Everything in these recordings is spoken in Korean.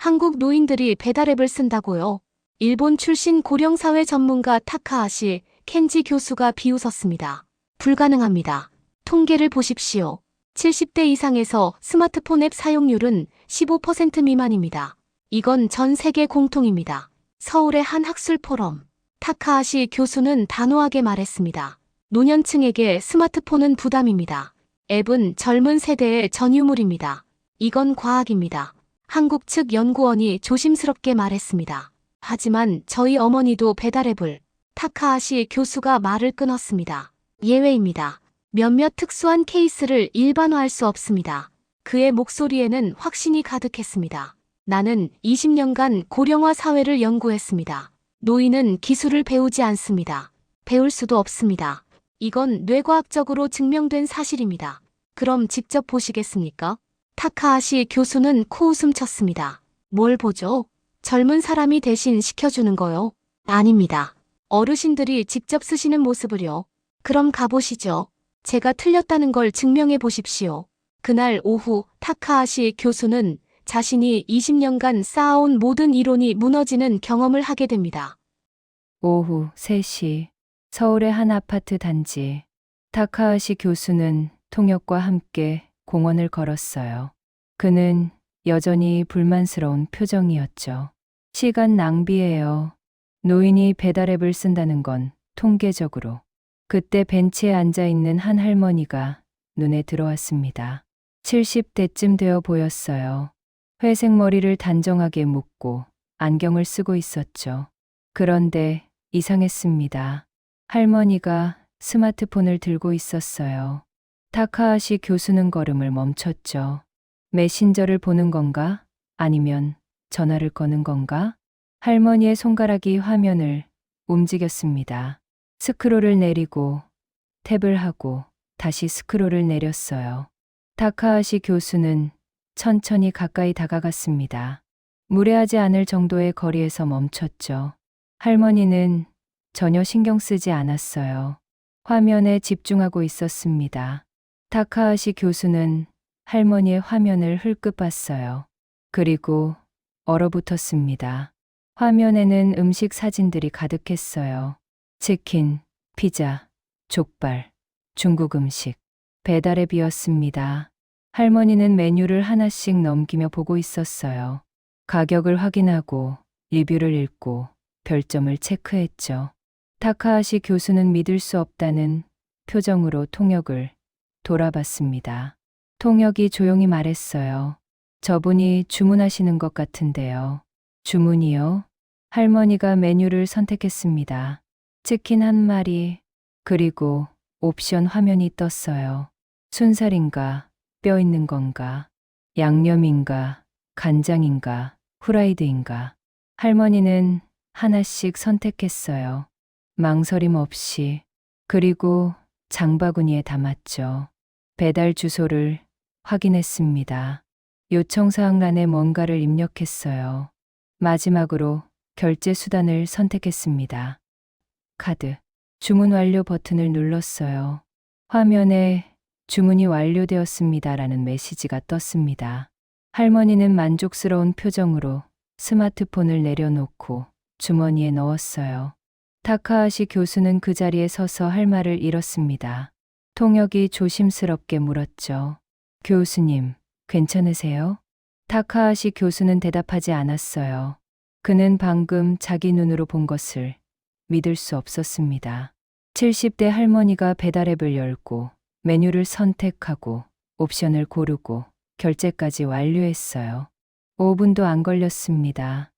한국 노인들이 배달앱을 쓴다고요? 일본 출신 고령사회 전문가 타카하시 켄지 교수가 비웃었습니다. 불가능합니다. 통계를 보십시오. 70대 이상에서 스마트폰 앱 사용률은 15% 미만입니다. 이건 전 세계 공통입니다. 서울의 한 학술 포럼. 타카하시 교수는 단호하게 말했습니다. 노년층에게 스마트폰은 부담입니다. 앱은 젊은 세대의 전유물입니다. 이건 과학입니다. 한국 측 연구원이 조심스럽게 말했습니다. 하지만 저희 어머니도 배달앱을. 타카하시 교수가 말을 끊었습니다. 예외입니다. 몇몇 특수한 케이스를 일반화할 수 없습니다. 그의 목소리에는 확신이 가득했습니다. 나는 20년간 고령화 사회를 연구했습니다. 노인은 기술을 배우지 않습니다. 배울 수도 없습니다. 이건 뇌과학적으로 증명된 사실입니다. 그럼 직접 보시겠습니까? 타카하시 교수는 코웃음 쳤습니다. 뭘 보죠? 젊은 사람이 대신 시켜주는 거요? 아닙니다. 어르신들이 직접 쓰시는 모습을요. 그럼 가보시죠. 제가 틀렸다는 걸 증명해 보십시오. 그날 오후 타카하시 교수는 자신이 20년간 쌓아온 모든 이론이 무너지는 경험을 하게 됩니다. 오후 3시 서울의 한 아파트 단지. 타카하시 교수는 통역과 함께 공원을 걸었어요. 그는 여전히 불만스러운 표정이었죠. 시간 낭비예요. 노인이 배달앱을 쓴다는 건 통계적으로. 그때 벤치에 앉아 있는 한 할머니가 눈에 들어왔습니다. 70대쯤 되어 보였어요. 회색 머리를 단정하게 묶고 안경을 쓰고 있었죠. 그런데 이상했습니다. 할머니가 스마트폰을 들고 있었어요. 타카하시 교수는 걸음을 멈췄죠. 메신저를 보는 건가? 아니면 전화를 거는 건가? 할머니의 손가락이 화면을 움직였습니다. 스크롤을 내리고 탭을 하고 다시 스크롤을 내렸어요. 타카하시 교수는 천천히 가까이 다가갔습니다. 무례하지 않을 정도의 거리에서 멈췄죠. 할머니는 전혀 신경 쓰지 않았어요. 화면에 집중하고 있었습니다. 타카하시 교수는 할머니의 화면을 흘끗 봤어요. 그리고 얼어붙었습니다. 화면에는 음식 사진들이 가득했어요. 치킨, 피자, 족발, 중국 음식, 배달앱이었습니다. 할머니는 메뉴를 하나씩 넘기며 보고 있었어요. 가격을 확인하고 리뷰를 읽고 별점을 체크했죠. 타카하시 교수는 믿을 수 없다는 표정으로 통역을 돌아봤습니다. 통역이 조용히 말했어요. 저분이 주문하시는 것 같은데요. 주문이요? 할머니가 메뉴를 선택했습니다. 치킨 한 마리, 그리고 옵션 화면이 떴어요. 순살인가, 뼈 있는 건가, 양념인가, 간장인가, 후라이드인가. 할머니는 하나씩 선택했어요. 망설임 없이. 그리고 장바구니에 담았죠. 배달 주소를 확인했습니다. 요청사항란에 뭔가를 입력했어요. 마지막으로 결제 수단을 선택했습니다. 카드. 주문 완료 버튼을 눌렀어요. 화면에 주문이 완료되었습니다라는 메시지가 떴습니다. 할머니는 만족스러운 표정으로 스마트폰을 내려놓고 주머니에 넣었어요. 타카하시 교수는 그 자리에 서서 할 말을 잃었습니다. 통역이 조심스럽게 물었죠. 교수님, 괜찮으세요? 타카하시 교수는 대답하지 않았어요. 그는 방금 자기 눈으로 본 것을 믿을 수 없었습니다. 70대 할머니가 배달앱을 열고 메뉴를 선택하고 옵션을 고르고 결제까지 완료했어요. 5분도 안 걸렸습니다.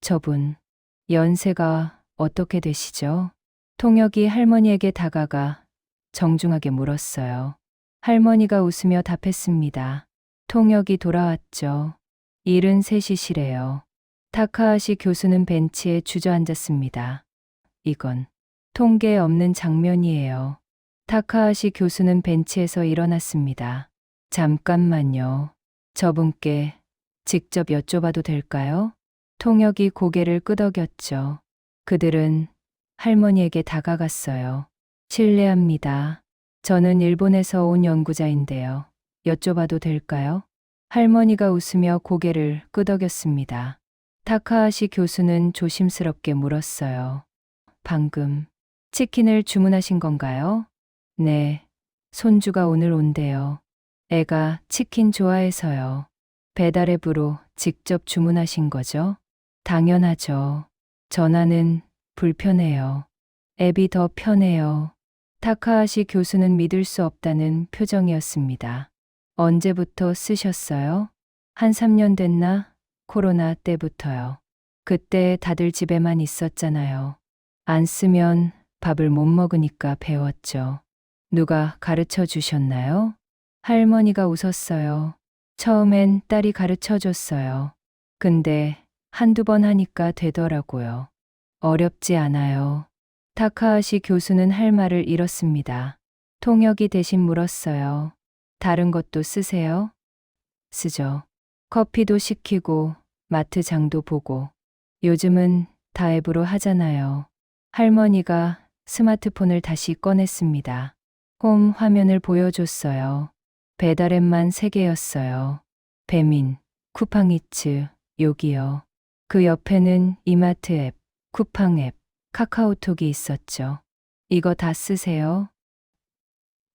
저분, 연세가 어떻게 되시죠? 통역이 할머니에게 다가가 정중하게 물었어요. 할머니가 웃으며 답했습니다. 통역이 돌아왔죠. 73이시래요. 타카하시 교수는 벤치에 주저앉았습니다. 이건 통계에 없는 장면이에요. 타카하시 교수는 벤치에서 일어났습니다. 잠깐만요. 저분께 직접 여쭤봐도 될까요? 통역이 고개를 끄덕였죠. 그들은 할머니에게 다가갔어요. 실례합니다. 저는 일본에서 온 연구자인데요. 여쭤봐도 될까요? 할머니가 웃으며 고개를 끄덕였습니다. 타카하시 교수는 조심스럽게 물었어요. 방금 치킨을 주문하신 건가요? 네, 손주가 오늘 온대요. 애가 치킨 좋아해서요. 배달앱으로 직접 주문하신 거죠? 당연하죠. 전화는 불편해요. 앱이 더 편해요. 타카하시 교수는 믿을 수 없다는 표정이었습니다. 언제부터 쓰셨어요? 한 3년 됐나? 코로나 때부터요. 그때 다들 집에만 있었잖아요. 안 쓰면 밥을 못 먹으니까 배웠죠. 누가 가르쳐 주셨나요? 할머니가 웃었어요. 처음엔 딸이 가르쳐 줬어요. 근데 한두 번 하니까 되더라고요. 어렵지 않아요. 타카하시 교수는 할 말을 잃었습니다. 통역이 대신 물었어요. 다른 것도 쓰세요? 쓰죠. 커피도 시키고 마트 장도 보고. 요즘은 다 앱으로 하잖아요. 할머니가 스마트폰을 다시 꺼냈습니다. 홈 화면을 보여줬어요. 배달앱만 3개였어요. 배민, 쿠팡이츠, 여기요. 그 옆에는 이마트 앱, 쿠팡 앱, 카카오톡이 있었죠. 이거 다 쓰세요?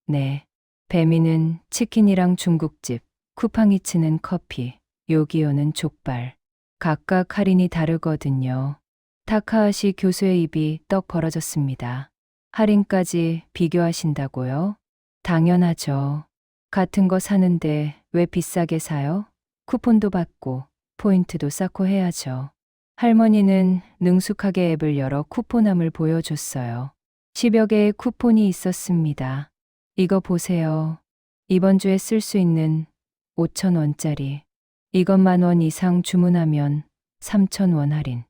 네. 배민은 치킨이랑 중국집, 쿠팡이츠는 커피, 요기요는 족발. 각각 할인이 다르거든요. 타카하시 교수의 입이 떡 벌어졌습니다. 할인까지 비교하신다고요? 당연하죠. 같은 거 사는데 왜 비싸게 사요? 쿠폰도 받고 포인트도 쌓고 해야죠. 할머니는 능숙하게 앱을 열어 쿠폰함을 보여줬어요. 10여 개의 쿠폰이 있었습니다. 이거 보세요. 이번 주에 쓸 수 있는 5,000원짜리. 이것 10,000원 이상 주문하면 3,000원 할인.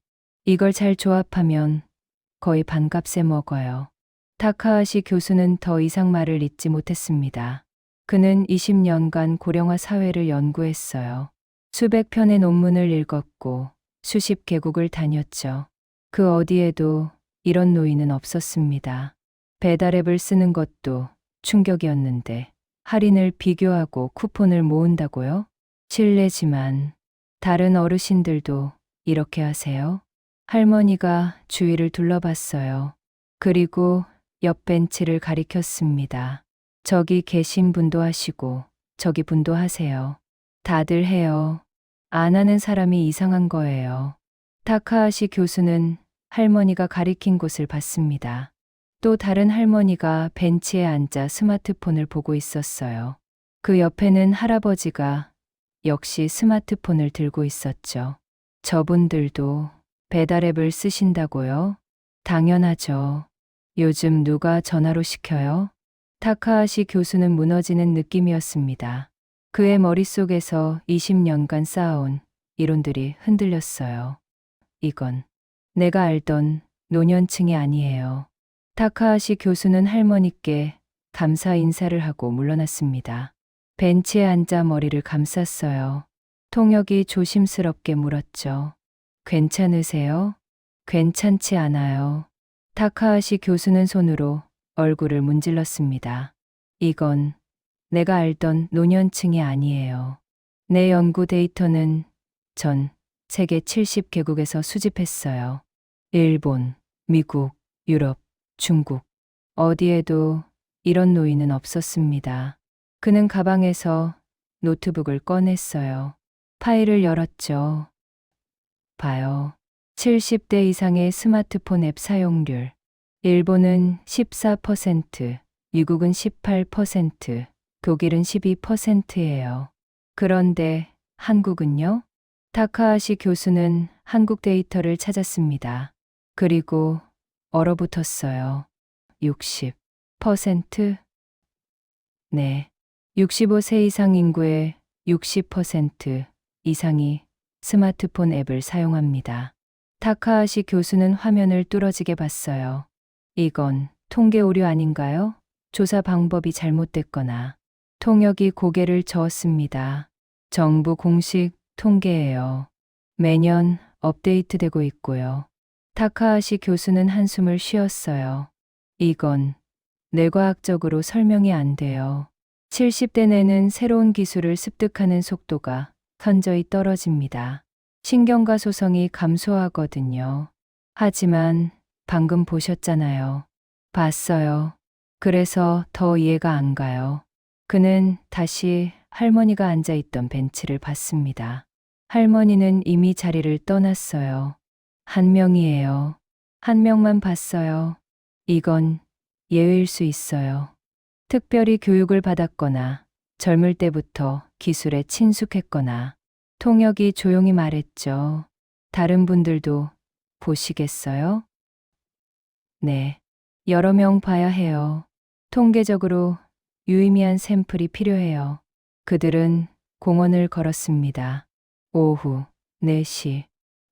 이걸 잘 조합하면 거의 반값에 먹어요. 타카하시 교수는 더 이상 말을 잇지 못했습니다. 그는 20년간 고령화 사회를 연구했어요. 수백 편의 논문을 읽었고 수십 개국을 다녔죠. 그 어디에도 이런 노인은 없었습니다. 배달앱을 쓰는 것도 충격이었는데 할인을 비교하고 쿠폰을 모은다고요? 실례지만 다른 어르신들도 이렇게 하세요? 할머니가 주위를 둘러봤어요. 그리고 옆 벤치를 가리켰습니다. 저기 계신 분도 하시고 저기 분도 하세요. 다들 해요. 안 하는 사람이 이상한 거예요. 타카하시 교수는 할머니가 가리킨 곳을 봤습니다. 또 다른 할머니가 벤치에 앉아 스마트폰을 보고 있었어요. 그 옆에는 할아버지가 역시 스마트폰을 들고 있었죠. 저분들도 배달앱을 쓰신다고요? 당연하죠. 요즘 누가 전화로 시켜요? 타카하시 교수는 무너지는 느낌이었습니다. 그의 머릿속에서 20년간 쌓아온 이론들이 흔들렸어요. 이건 내가 알던 노년층이 아니에요. 타카하시 교수는 할머니께 감사 인사를 하고 물러났습니다. 벤치에 앉아 머리를 감쌌어요. 통역이 조심스럽게 물었죠. 괜찮으세요? 괜찮지 않아요. 타카하시 교수는 손으로 얼굴을 문질렀습니다. 이건 내가 알던 노년층이 아니에요. 내 연구 데이터는 전 세계 70개국에서 수집했어요. 일본, 미국, 유럽, 중국. 어디에도 이런 노인은 없었습니다. 그는 가방에서 노트북을 꺼냈어요. 파일을 열었죠. 봐요. 70대 이상의 스마트폰 앱 사용률. 일본은 14%, 미국은 18%, 독일은 12%예요. 그런데 한국은요? 타카하시 교수는 한국 데이터를 찾았습니다. 그리고 얼어붙었어요. 60%? 네. 65세 이상 인구의 60% 이상이 스마트폰 앱을 사용합니다. 타카하시 교수는 화면을 뚫어지게 봤어요. 이건 통계 오류 아닌가요? 조사 방법이 잘못됐거나. 통역이 고개를 저었습니다. 정부 공식 통계예요. 매년 업데이트되고 있고요. 타카하시 교수는 한숨을 쉬었어요. 이건 뇌과학적으로 설명이 안 돼요. 70대 내는 새로운 기술을 습득하는 속도가 현저히 떨어집니다. 신경과 소성이 감소하거든요. 하지만 방금 보셨잖아요. 봤어요. 그래서 더 이해가 안 가요. 그는 다시 할머니가 앉아있던 벤치를 봤습니다. 할머니는 이미 자리를 떠났어요. 한 명이에요. 한 명만 봤어요. 이건 예외일 수 있어요. 특별히 교육을 받았거나 젊을 때부터 기술에 친숙했거나 통역이 조용히 말했죠. 다른 분들도 보시겠어요? 네. 여러 명 봐야 해요. 통계적으로 유의미한 샘플이 필요해요. 그들은 공원을 걸었습니다. 오후 4시.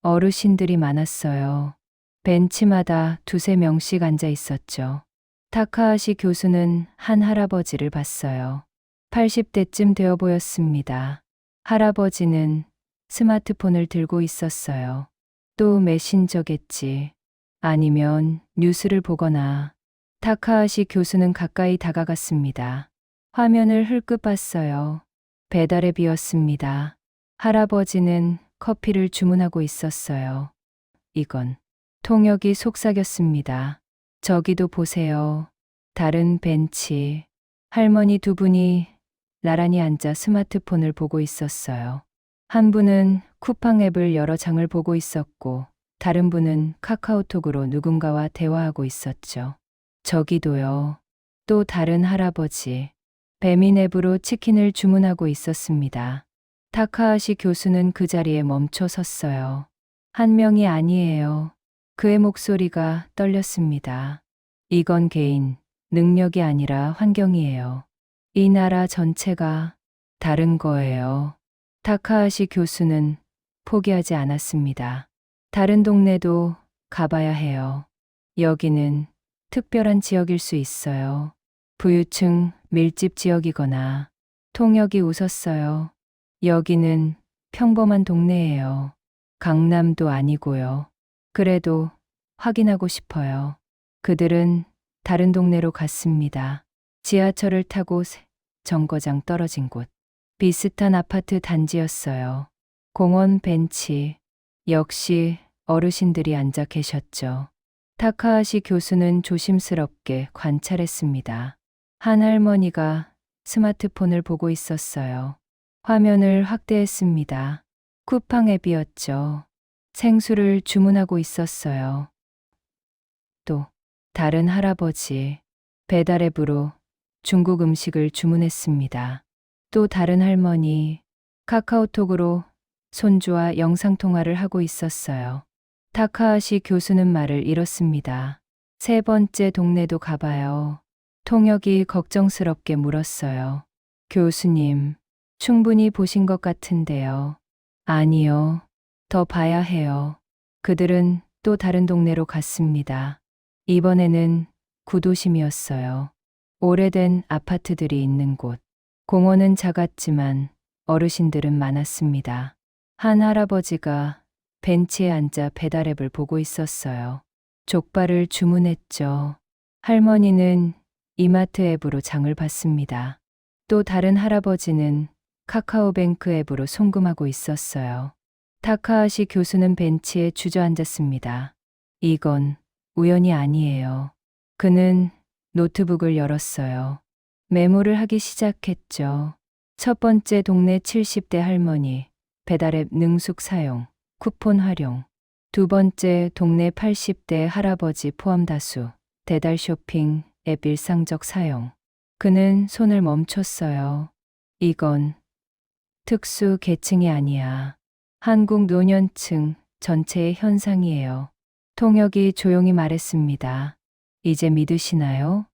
어르신들이 많았어요. 벤치마다 두세 명씩 앉아 있었죠. 타카하시 교수는 한 할아버지를 봤어요. 80대쯤 되어 보였습니다. 할아버지는 스마트폰을 들고 있었어요. 또 메신저겠지. 아니면 뉴스를 보거나. 타카하시 교수는 가까이 다가갔습니다. 화면을 흘끗 봤어요. 배달앱이었습니다. 할아버지는 커피를 주문하고 있었어요. 이건 통역이 속삭였습니다. 저기도 보세요. 다른 벤치. 할머니 두 분이 나란히 앉아 스마트폰을 보고 있었어요. 한 분은 쿠팡 앱을 여러 장을 보고 있었고, 다른 분은 카카오톡으로 누군가와 대화하고 있었죠. 저기도요. 또 다른 할아버지. 배민 앱으로 치킨을 주문하고 있었습니다. 타카하시 교수는 그 자리에 멈춰 섰어요. 한 명이 아니에요. 그의 목소리가 떨렸습니다. 이건 개인, 능력이 아니라 환경이에요. 이 나라 전체가 다른 거예요. 타카하시 교수는 포기하지 않았습니다. 다른 동네도 가봐야 해요. 여기는 특별한 지역일 수 있어요. 부유층 밀집 지역이거나. 통역이 웃었어요. 여기는 평범한 동네예요. 강남도 아니고요. 그래도 확인하고 싶어요. 그들은 다른 동네로 갔습니다. 지하철을 타고 정거장 떨어진 곳. 비슷한 아파트 단지였어요. 공원 벤치. 역시 어르신들이 앉아 계셨죠. 타카하시 교수는 조심스럽게 관찰했습니다. 한 할머니가 스마트폰을 보고 있었어요. 화면을 확대했습니다. 쿠팡 앱이었죠. 생수를 주문하고 있었어요. 또 다른 할아버지. 배달 앱으로 중국 음식을 주문했습니다. 또 다른 할머니. 카카오톡으로 손주와 영상통화를 하고 있었어요. 타카하시 교수는 말을 잃었습니다. 세 번째 동네도 가봐요. 통역이 걱정스럽게 물었어요. 교수님, 충분히 보신 것 같은데요. 아니요. 더 봐야 해요. 그들은 또 다른 동네로 갔습니다. 이번에는 구도심이었어요. 오래된 아파트들이 있는 곳. 공원은 작았지만 어르신들은 많았습니다. 한 할아버지가 벤치에 앉아 배달앱을 보고 있었어요. 족발을 주문했죠. 할머니는 이마트 앱으로 장을 봤습니다. 또 다른 할아버지는 카카오뱅크 앱으로 송금하고 있었어요. 타카하시 교수는 벤치에 주저앉았습니다. 이건 우연이 아니에요. 그는 노트북을 열었어요. 메모를 하기 시작했죠. 첫 번째 동네 70대 할머니, 배달앱 능숙 사용, 쿠폰 활용. 두 번째 동네 80대 할아버지 포함 다수, 배달 쇼핑, 앱 일상적 사용. 그는 손을 멈췄어요. 이건 특수 계층이 아니야. 한국 노년층 전체의 현상이에요. 통역이 조용히 말했습니다. 이제 믿으시나요?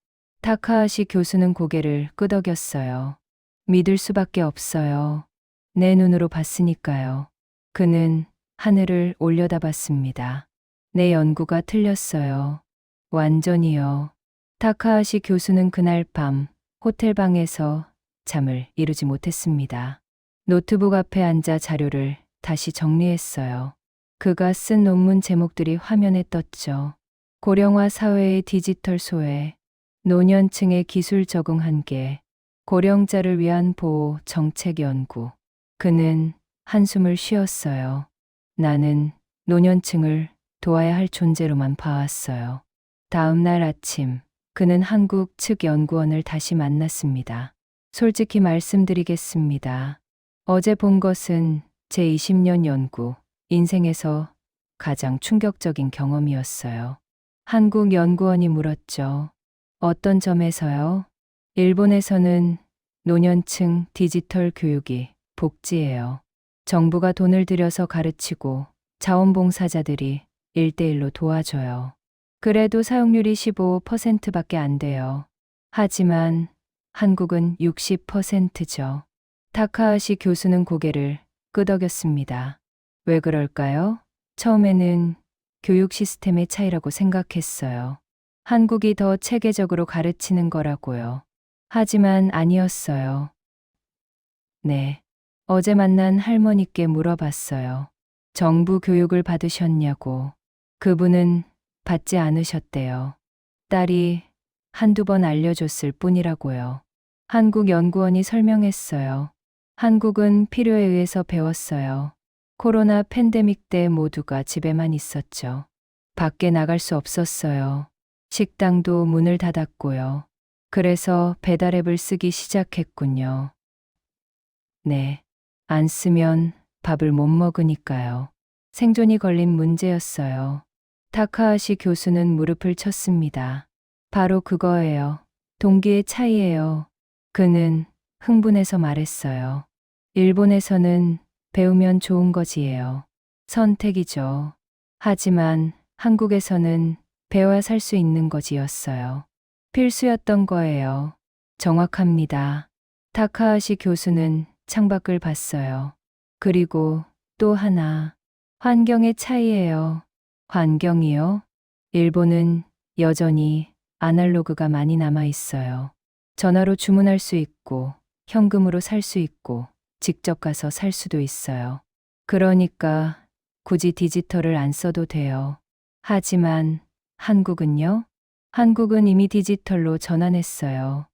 타카하시 교수는 고개를 끄덕였어요. 믿을 수밖에 없어요. 내 눈으로 봤으니까요. 그는 하늘을 올려다봤습니다. 내 연구가 틀렸어요. 완전히요. 타카하시 교수는 그날 밤 호텔방에서 잠을 이루지 못했습니다. 노트북 앞에 앉아 자료를 다시 정리했어요. 그가 쓴 논문 제목들이 화면에 떴죠. 고령화 사회의 디지털 소외, 노년층의 기술 적응 한계, 고령자를 위한 보호 정책 연구. 그는 한숨을 쉬었어요. 나는 노년층을 도와야 할 존재로만 봐왔어요. 다음 날 아침, 그는 한국 측 연구원을 다시 만났습니다. 솔직히 말씀드리겠습니다. 어제 본 것은 제 20년 연구, 인생에서 가장 충격적인 경험이었어요. 한국 연구원이 물었죠. 어떤 점에서요? 일본에서는 노년층 디지털 교육이 복지예요. 정부가 돈을 들여서 가르치고 자원봉사자들이 1대1로 도와줘요. 그래도 사용률이 15%밖에 안 돼요. 하지만 한국은 60%죠. 타카하시 교수는 고개를 끄덕였습니다. 왜 그럴까요? 처음에는 교육 시스템의 차이라고 생각했어요. 한국이 더 체계적으로 가르치는 거라고요. 하지만 아니었어요. 네. 어제 만난 할머니께 물어봤어요. 정부 교육을 받으셨냐고. 그분은 받지 않으셨대요. 딸이 한두 번 알려줬을 뿐이라고요. 한국 연구원이 설명했어요. 한국은 필요에 의해서 배웠어요. 코로나 팬데믹 때 모두가 집에만 있었죠. 밖에 나갈 수 없었어요. 식당도 문을 닫았고요. 그래서 배달앱을 쓰기 시작했군요. 네. 안 쓰면 밥을 못 먹으니까요. 생존이 걸린 문제였어요. 타카하시 교수는 무릎을 쳤습니다. 바로 그거예요. 동기의 차이예요. 그는 흥분해서 말했어요. 일본에서는 배우면 좋은 거지예요. 선택이죠. 하지만 한국에서는 배워야 살 수 있는 거지였어요. 필수였던 거예요. 정확합니다. 타카하시 교수는 창밖을 봤어요. 그리고 또 하나, 환경의 차이예요. 환경이요? 일본은 여전히 아날로그가 많이 남아 있어요. 전화로 주문할 수 있고, 현금으로 살 수 있고, 직접 가서 살 수도 있어요. 그러니까 굳이 디지털을 안 써도 돼요. 하지만 한국은요? 한국은 이미 디지털로 전환했어요.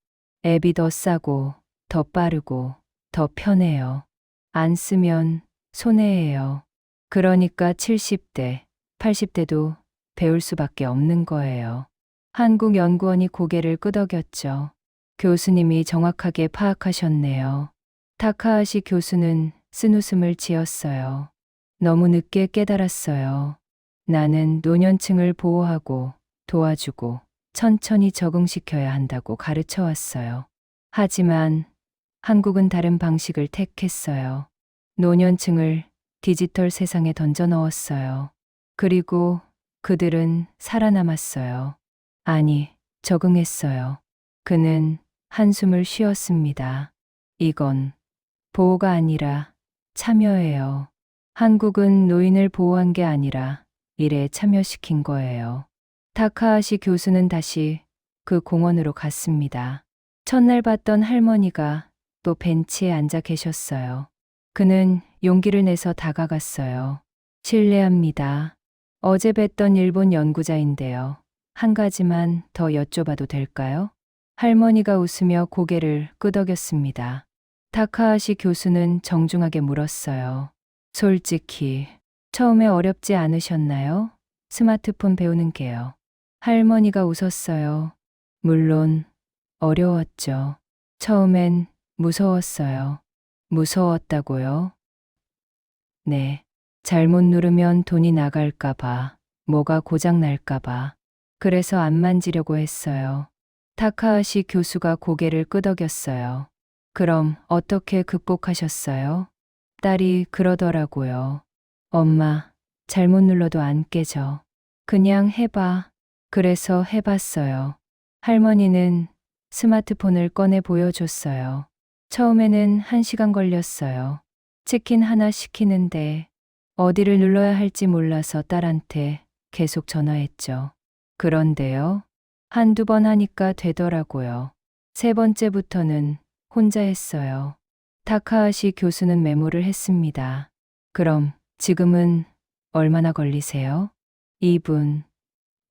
앱이 더 싸고, 더 빠르고, 더 편해요. 안 쓰면 손해예요. 그러니까 70대, 80대도 배울 수밖에 없는 거예요. 한국 연구원이 고개를 끄덕였죠. 교수님이 정확하게 파악하셨네요. 타카하시 교수는 쓴웃음을 지었어요. 너무 늦게 깨달았어요. 나는 노년층을 보호하고 도와주고 천천히 적응시켜야 한다고 가르쳐 왔어요. 하지만 한국은 다른 방식을 택했어요. 노년층을 디지털 세상에 던져 넣었어요. 그리고 그들은 살아남았어요. 아니, 적응했어요. 그는 한숨을 쉬었습니다. 이건 보호가 아니라 참여예요. 한국은 노인을 보호한 게 아니라 일에 참여시킨 거예요. 타카하시 교수는 다시 그 공원으로 갔습니다. 첫날 봤던 할머니가 또 벤치에 앉아 계셨어요. 그는 용기를 내서 다가갔어요. 실례합니다. 어제 뵀던 일본 연구자인데요. 한 가지만 더 여쭤봐도 될까요? 할머니가 웃으며 고개를 끄덕였습니다. 타카하시 교수는 정중하게 물었어요. 솔직히 처음에 어렵지 않으셨나요? 스마트폰 배우는 게요. 할머니가 웃었어요. 물론 어려웠죠. 처음엔 무서웠어요. 무서웠다고요? 네. 잘못 누르면 돈이 나갈까봐, 뭐가 고장날까봐. 그래서 안 만지려고 했어요. 타카하시 교수가 고개를 끄덕였어요. 그럼 어떻게 극복하셨어요? 딸이 그러더라고요. 엄마, 잘못 눌러도 안 깨져. 그냥 해봐. 그래서 해봤어요. 할머니는 스마트폰을 꺼내 보여줬어요. 처음에는 1시간 걸렸어요. 치킨 하나 시키는데 어디를 눌러야 할지 몰라서 딸한테 계속 전화했죠. 그런데요, 한두 번 하니까 되더라고요. 세 번째부터는 혼자 했어요. 타카하시 교수는 메모를 했습니다. 그럼 지금은 얼마나 걸리세요? 2분,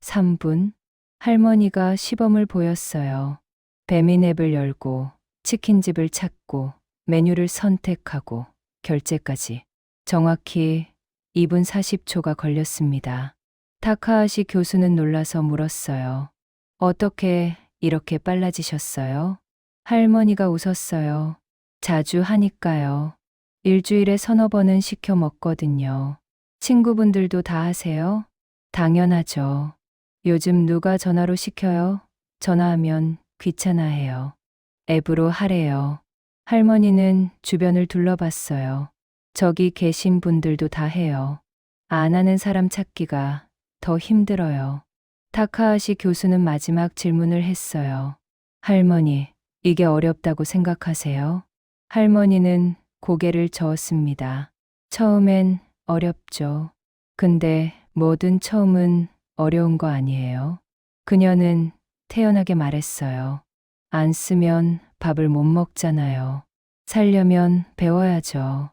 3분? 할머니가 시범을 보였어요. 배민 앱을 열고 치킨집을 찾고 메뉴를 선택하고 결제까지 정확히 2분 40초가 걸렸습니다. 타카하시 교수는 놀라서 물었어요. 어떻게 이렇게 빨라지셨어요? 할머니가 웃었어요. 자주 하니까요. 일주일에 서너 번은 시켜 먹거든요. 친구분들도 다 하세요? 당연하죠. 요즘 누가 전화로 시켜요? 전화하면 귀찮아해요. 앱으로 하래요. 할머니는 주변을 둘러봤어요. 저기 계신 분들도 다 해요. 안 하는 사람 찾기가 더 힘들어요. 타카하시 교수는 마지막 질문을 했어요. 할머니, 이게 어렵다고 생각하세요? 할머니는 고개를 저었습니다. 처음엔 어렵죠. 근데 뭐든 처음은 어려운 거 아니에요. 그녀는 태연하게 말했어요. 안 쓰면 밥을 못 먹잖아요. 살려면 배워야죠.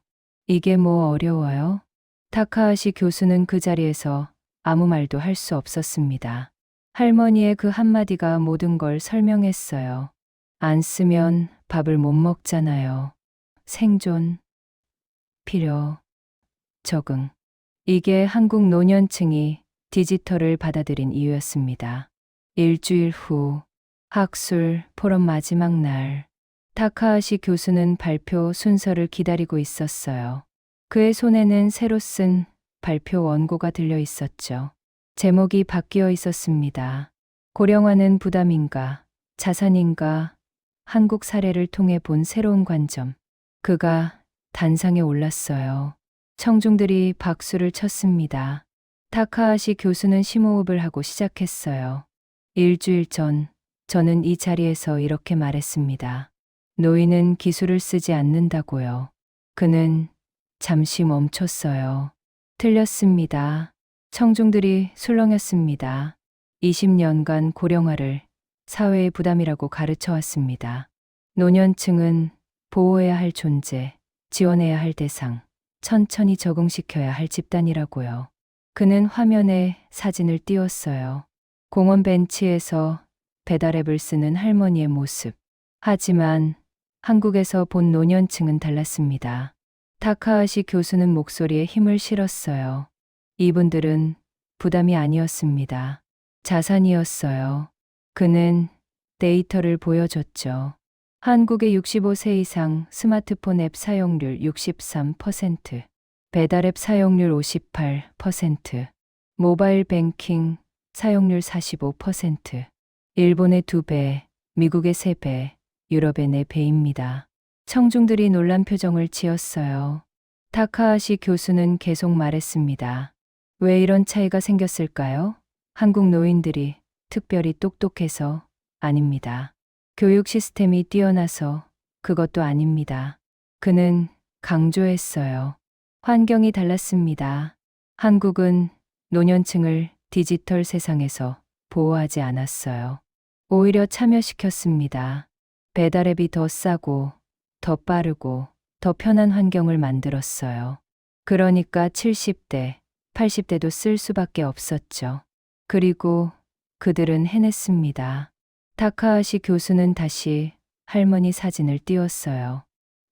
이게 뭐 어려워요? 타카하시 교수는 그 자리에서 아무 말도 할 수 없었습니다. 할머니의 그 한마디가 모든 걸 설명했어요. 안 쓰면 밥을 못 먹잖아요. 생존, 필요, 적응. 이게 한국 노년층이 디지털을 받아들인 이유였습니다. 일주일 후 학술 포럼 마지막 날, 타카하시 교수는 발표 순서를 기다리고 있었어요. 그의 손에는 새로 쓴 발표 원고가 들려 있었죠. 제목이 바뀌어 있었습니다. 고령화는 부담인가, 자산인가, 한국 사례를 통해 본 새로운 관점. 그가 단상에 올랐어요. 청중들이 박수를 쳤습니다. 타카하시 교수는 심호흡을 하고 시작했어요. 일주일 전, 저는 이 자리에서 이렇게 말했습니다. 노인은 기술을 쓰지 않는다고요. 그는 잠시 멈췄어요. 틀렸습니다. 청중들이 술렁였습니다. 20년간 고령화를 사회의 부담이라고 가르쳐 왔습니다. 노년층은 보호해야 할 존재, 지원해야 할 대상, 천천히 적응시켜야 할 집단이라고요. 그는 화면에 사진을 띄웠어요. 공원 벤치에서 배달앱을 쓰는 할머니의 모습. 하지만 한국에서 본 노년층은 달랐습니다. 타카하시 교수는 목소리에 힘을 실었어요. 이분들은 부담이 아니었습니다. 자산이었어요. 그는 데이터를 보여줬죠. 한국의 65세 이상 스마트폰 앱 사용률 63%, 배달앱 사용률 58%, 모바일 뱅킹 사용률 45%, 일본의 2배, 미국의 3배, 유럽의 4배입니다. 청중들이 놀란 표정을 지었어요. 타카하시 교수는 계속 말했습니다. 왜 이런 차이가 생겼을까요? 한국 노인들이 특별히 똑똑해서 아닙니다. 교육 시스템이 뛰어나서 그것도 아닙니다. 그는 강조했어요. 환경이 달랐습니다. 한국은 노년층을 디지털 세상에서 보호하지 않았어요. 오히려 참여시켰습니다. 배달앱이 더 싸고, 더 빠르고, 더 편한 환경을 만들었어요. 그러니까 70대, 80대도 쓸 수밖에 없었죠. 그리고 그들은 해냈습니다. 타카하시 교수는 다시 할머니 사진을 띄웠어요.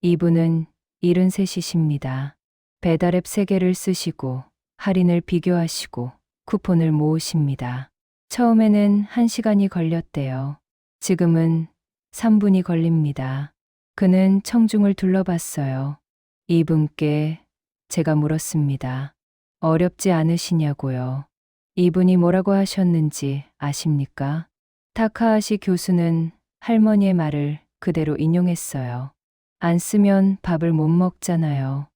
이분은 73이십니다. 배달앱 3개를 쓰시고 할인을 비교하시고 쿠폰을 모으십니다. 처음에는 1시간이 걸렸대요. 지금은 3분이 걸립니다. 그는 청중을 둘러봤어요. 이분께 제가 물었습니다. 어렵지 않으시냐고요. 이분이 뭐라고 하셨는지 아십니까? 타카하시 교수는 할머니의 말을 그대로 인용했어요. 안 쓰면 밥을 못 먹잖아요.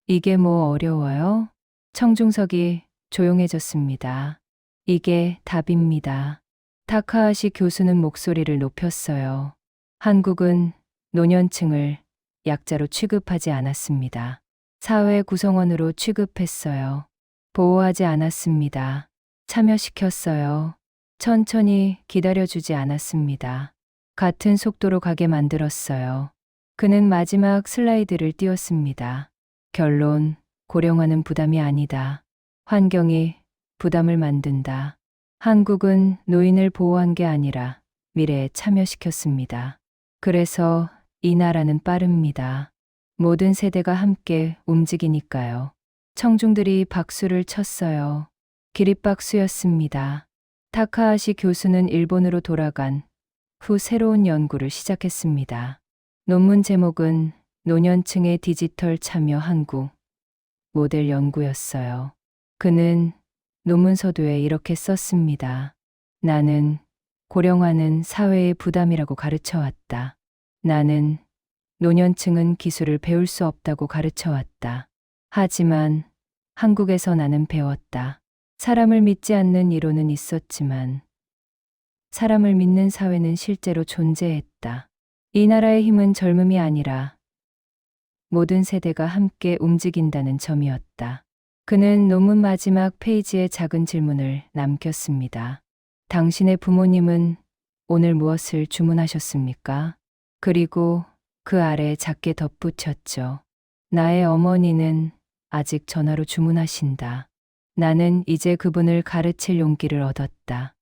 이게 뭐 어려워요? 청중석이 조용해졌습니다. 이게 답입니다. 타카하시 교수는 목소리를 높였어요. 한국은 노년층을 약자로 취급하지 않았습니다. 사회 구성원으로 취급했어요. 보호하지 않았습니다. 참여시켰어요. 천천히 기다려주지 않았습니다. 같은 속도로 가게 만들었어요. 그는 마지막 슬라이드를 띄웠습니다. 결론, 고령화는 부담이 아니다. 환경이 부담을 만든다. 한국은 노인을 보호한 게 아니라 미래에 참여시켰습니다. 그래서 이 나라는 빠릅니다. 모든 세대가 함께 움직이니까요. 청중들이 박수를 쳤어요. 기립박수였습니다. 타카하시 교수는 일본으로 돌아간 후 새로운 연구를 시작했습니다. 논문 제목은 노년층의 디지털 참여 한국 모델 연구였어요. 그는 논문 서두에 이렇게 썼습니다. 나는 고령화는 사회의 부담이라고 가르쳐왔다. 나는 노년층은 기술을 배울 수 없다고 가르쳐왔다. 하지만 한국에서 나는 배웠다. 사람을 믿지 않는 이론은 있었지만 사람을 믿는 사회는 실제로 존재했다. 이 나라의 힘은 젊음이 아니라 모든 세대가 함께 움직인다는 점이었다. 그는 논문 마지막 페이지에 작은 질문을 남겼습니다. 당신의 부모님은 오늘 무엇을 주문하셨습니까? 그리고 그 아래 작게 덧붙였죠. 나의 어머니는 아직 전화로 주문하신다. 나는 이제 그분을 가르칠 용기를 얻었다.